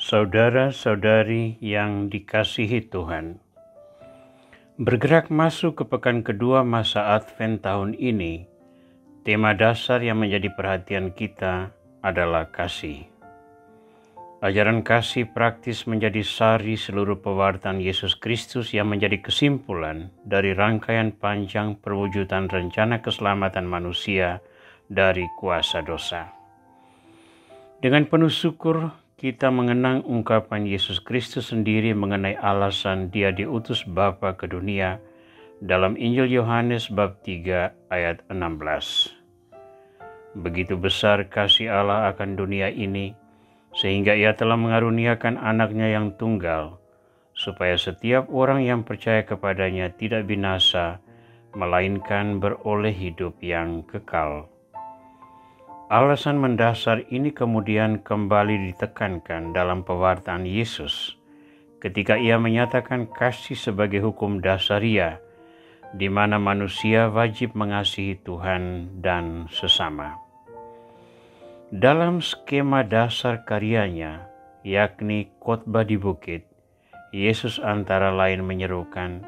Saudara-saudari yang dikasihi Tuhan, bergerak masuk ke pekan kedua masa Advent tahun ini, tema dasar yang menjadi perhatian kita adalah kasih. Ajaran kasih praktis menjadi sari seluruh pewartaan Yesus Kristus yang menjadi kesimpulan dari rangkaian panjang perwujudan rencana keselamatan manusia dari kuasa dosa. Dengan penuh syukur, kita mengenang ungkapan Yesus Kristus sendiri mengenai alasan Dia diutus Bapa ke dunia dalam Injil Yohanes bab 3 ayat 16. Begitu besar kasih Allah akan dunia ini, sehingga Ia telah mengaruniakan anaknya yang tunggal, supaya setiap orang yang percaya kepadanya tidak binasa, melainkan beroleh hidup yang kekal. Alasan mendasar ini kemudian kembali ditekankan dalam pewartaan Yesus ketika Ia menyatakan kasih sebagai hukum dasaria, di mana manusia wajib mengasihi Tuhan dan sesama. Dalam skema dasar karyanya, yakni khotbah di bukit, Yesus antara lain menyerukan,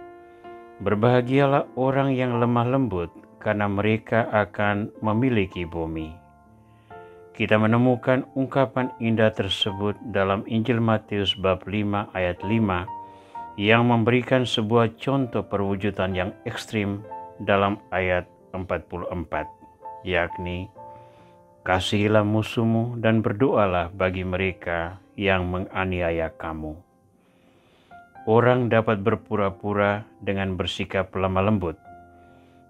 "Berbahagialah orang yang lemah lembut, karena mereka akan memiliki bumi." Kita menemukan ungkapan indah tersebut dalam Injil Matius bab 5 ayat 5 yang memberikan sebuah contoh perwujudan yang ekstrim dalam ayat 44, yakni, "Kasihilah musuhmu dan berdoalah bagi mereka yang menganiaya kamu." Orang dapat berpura-pura dengan bersikap lemah lembut,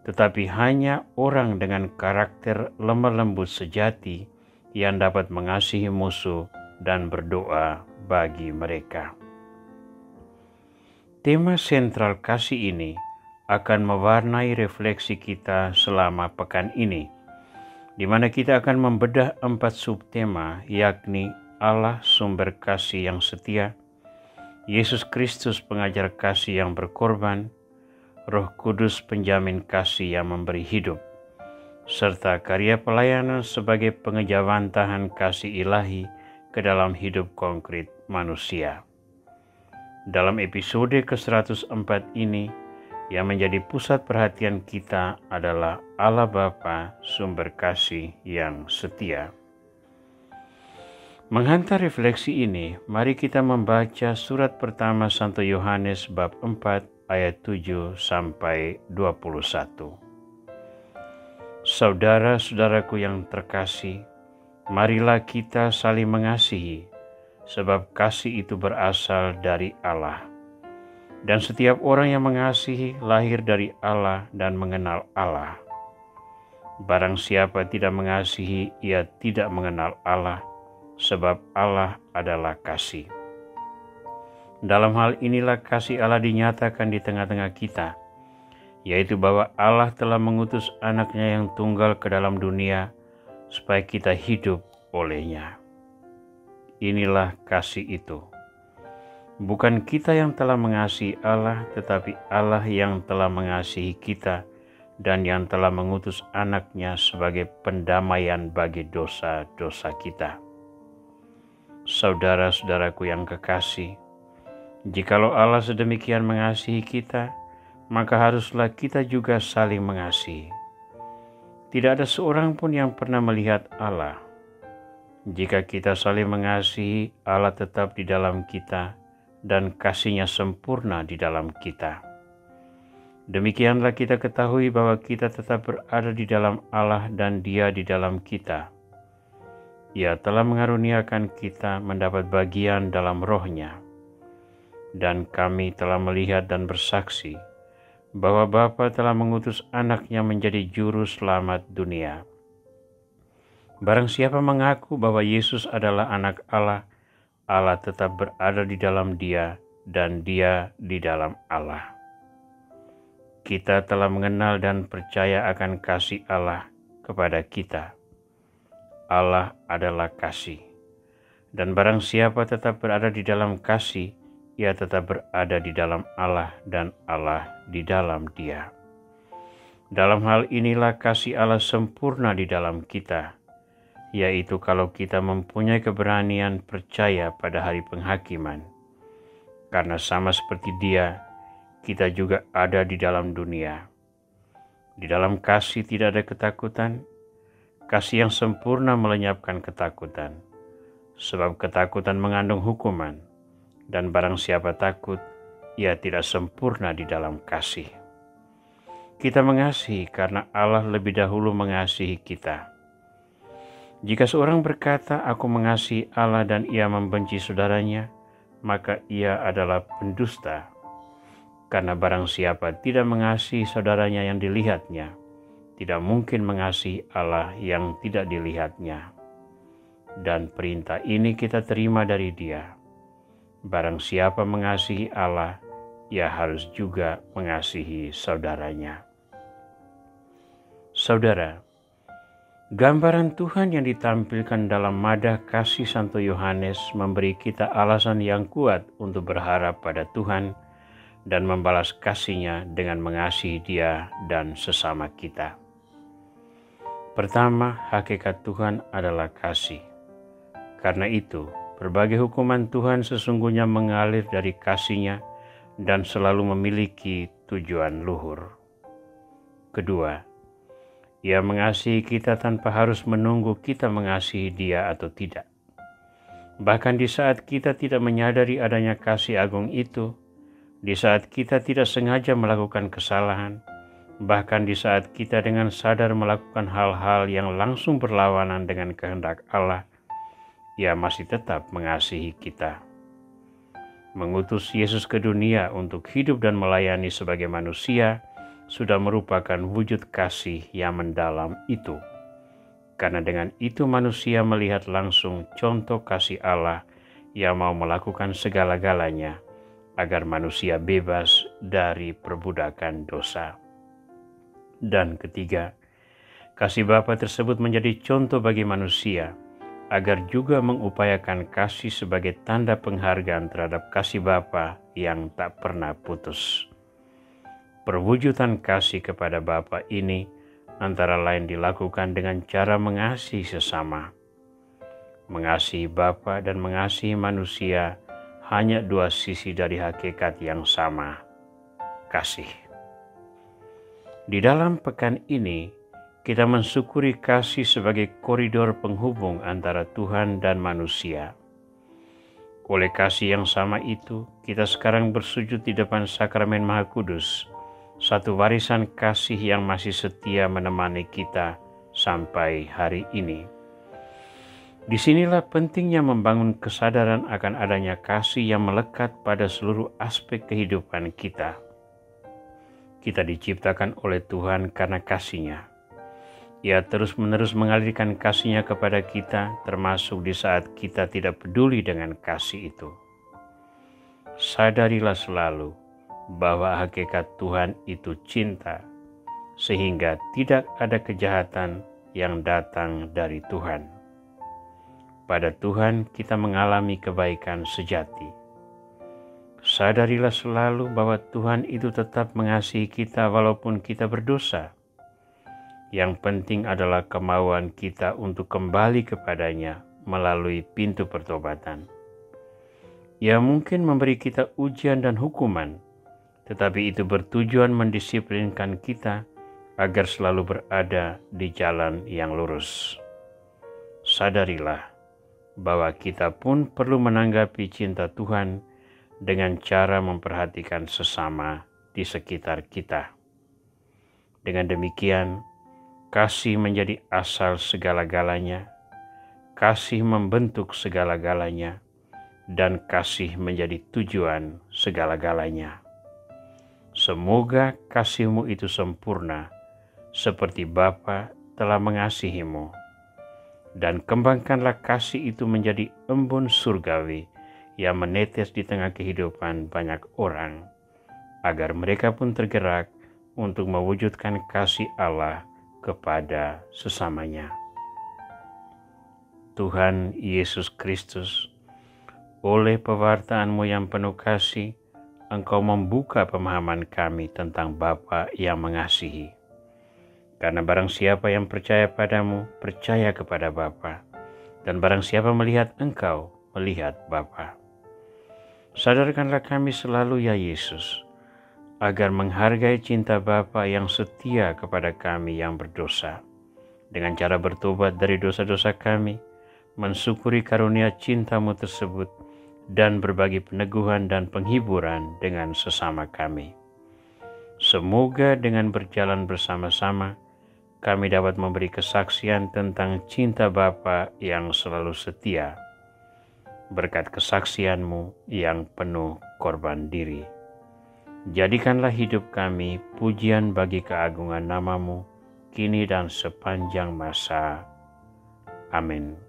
tetapi hanya orang dengan karakter lemah lembut sejati yang dapat mengasihi musuh dan berdoa bagi mereka. Tema sentral kasih ini akan mewarnai refleksi kita selama pekan ini, di mana kita akan membedah 4 subtema, yakni Allah sumber kasih yang setia, Yesus Kristus pengajar kasih yang berkorban, Roh Kudus penjamin kasih yang memberi hidup, serta karya pelayanan sebagai pengejawantahan kasih ilahi ke dalam hidup konkret manusia. Dalam episode ke-104 ini, yang menjadi pusat perhatian kita adalah Allah Bapa sumber kasih yang setia. Menghantar refleksi ini, mari kita membaca surat pertama Santo Yohanes bab 4 ayat 7 sampai 21. Saudara-saudaraku yang terkasih, marilah kita saling mengasihi, sebab kasih itu berasal dari Allah. Dan setiap orang yang mengasihi lahir dari Allah dan mengenal Allah. Barang siapa tidak mengasihi, ia tidak mengenal Allah, sebab Allah adalah kasih. Dalam hal inilah kasih Allah dinyatakan di tengah-tengah kita, yaitu bahwa Allah telah mengutus anaknya yang tunggal ke dalam dunia supaya kita hidup olehnya. Inilah kasih itu. Bukan kita yang telah mengasihi Allah, tetapi Allah yang telah mengasihi kita dan yang telah mengutus anaknya sebagai pendamaian bagi dosa-dosa kita. Saudara-saudaraku yang kekasih, jikalau Allah sedemikian mengasihi kita, maka haruslah kita juga saling mengasihi. Tidak ada seorang pun yang pernah melihat Allah. Jika kita saling mengasihi, Allah tetap di dalam kita dan kasih-Nya sempurna di dalam kita. Demikianlah kita ketahui bahwa kita tetap berada di dalam Allah dan Dia di dalam kita. Ia telah mengaruniakan kita mendapat bagian dalam Roh-Nya. Dan kami telah melihat dan bersaksi bahwa Bapa telah mengutus anaknya menjadi juru selamat dunia. Barang siapa mengaku bahwa Yesus adalah anak Allah, Allah tetap berada di dalam Dia dan Dia di dalam Allah. Kita telah mengenal dan percaya akan kasih Allah kepada kita. Allah adalah kasih. Dan barang siapa tetap berada di dalam kasih, ia tetap berada di dalam Allah dan Allah di dalam Dia. Dalam hal inilah kasih Allah sempurna di dalam kita, yaitu kalau kita mempunyai keberanian percaya pada hari penghakiman. Karena sama seperti Dia, kita juga ada di dalam dunia. Di dalam kasih tidak ada ketakutan. Kasih yang sempurna melenyapkan ketakutan. Sebab ketakutan mengandung hukuman, dan barang siapa takut, ia tidak sempurna di dalam kasih. Kita mengasihi karena Allah lebih dahulu mengasihi kita. Jika seorang berkata, "Aku mengasihi Allah," dan ia membenci saudaranya, maka ia adalah pendusta. Karena barang siapa tidak mengasihi saudaranya yang dilihatnya, tidak mungkin mengasihi Allah yang tidak dilihatnya. Dan perintah ini kita terima dari Dia. Barang siapa mengasihi Allah, ia harus juga mengasihi saudaranya. Saudara, gambaran Tuhan yang ditampilkan dalam madah kasih Santo Yohanes memberi kita alasan yang kuat untuk berharap pada Tuhan dan membalas kasih-Nya dengan mengasihi Dia dan sesama kita. Pertama, hakikat Tuhan adalah kasih. Karena itu, berbagai hukuman Tuhan sesungguhnya mengalir dari kasih-Nya dan selalu memiliki tujuan luhur. Kedua, Ia mengasihi kita tanpa harus menunggu kita mengasihi Dia atau tidak. Bahkan di saat kita tidak menyadari adanya kasih agung itu, di saat kita tidak sengaja melakukan kesalahan, bahkan di saat kita dengan sadar melakukan hal-hal yang langsung berlawanan dengan kehendak Allah, Ia masih tetap mengasihi kita. Mengutus Yesus ke dunia untuk hidup dan melayani sebagai manusia sudah merupakan wujud kasih yang mendalam itu. Karena dengan itu manusia melihat langsung contoh kasih Allah yang mau melakukan segala-galanya agar manusia bebas dari perbudakan dosa. Dan ketiga, kasih Bapa tersebut menjadi contoh bagi manusia agar juga mengupayakan kasih sebagai tanda penghargaan terhadap kasih Bapa yang tak pernah putus. Perwujudan kasih kepada Bapa ini antara lain dilakukan dengan cara mengasihi sesama. Mengasihi Bapa dan mengasihi manusia hanya dua sisi dari hakikat yang sama, kasih. Di dalam pekan ini, kita mensyukuri kasih sebagai koridor penghubung antara Tuhan dan manusia. Oleh kasih yang sama itu, kita sekarang bersujud di depan sakramen Maha Kudus, satu warisan kasih yang masih setia menemani kita sampai hari ini. Disinilah pentingnya membangun kesadaran akan adanya kasih yang melekat pada seluruh aspek kehidupan kita. Kita diciptakan oleh Tuhan karena kasih-Nya. Ia terus-menerus mengalirkan kasih-Nya kepada kita, termasuk di saat kita tidak peduli dengan kasih itu. Sadarilah selalu bahwa hakikat Tuhan itu cinta, sehingga tidak ada kejahatan yang datang dari Tuhan. Pada Tuhan kita mengalami kebaikan sejati. Sadarilah selalu bahwa Tuhan itu tetap mengasihi kita walaupun kita berdosa. Yang penting adalah kemauan kita untuk kembali kepadanya melalui pintu pertobatan. Ia mungkin memberi kita ujian dan hukuman, tetapi itu bertujuan mendisiplinkan kita agar selalu berada di jalan yang lurus. Sadarilah bahwa kita pun perlu menanggapi cinta Tuhan dengan cara memperhatikan sesama di sekitar kita. Dengan demikian, kasih menjadi asal segala-galanya, kasih membentuk segala-galanya, dan kasih menjadi tujuan segala-galanya. Semoga kasih-Mu itu sempurna, seperti Bapa telah mengasihi-Mu. Dan kembangkanlah kasih itu menjadi embun surgawi yang menetes di tengah kehidupan banyak orang, agar mereka pun tergerak untuk mewujudkan kasih Allah kepada sesamanya. Tuhan Yesus Kristus, oleh pewartaan-Mu yang penuh kasih, Engkau membuka pemahaman kami tentang Bapa yang mengasihi. Karena barang siapa yang percaya padamu, percaya kepada Bapa. dan barang siapa melihat Engkau, melihat Bapa. Sadarkanlah kami selalu ya Yesus, agar menghargai cinta Bapa yang setia kepada kami yang berdosa, dengan cara bertobat dari dosa-dosa kami, mensyukuri karunia cinta-Mu tersebut, dan berbagi peneguhan dan penghiburan dengan sesama kami. Semoga dengan berjalan bersama-sama, kami dapat memberi kesaksian tentang cinta Bapa yang selalu setia, berkat kesaksian-Mu yang penuh korban diri. Jadikanlah hidup kami pujian bagi keagungan nama-Mu, kini dan sepanjang masa. Amin.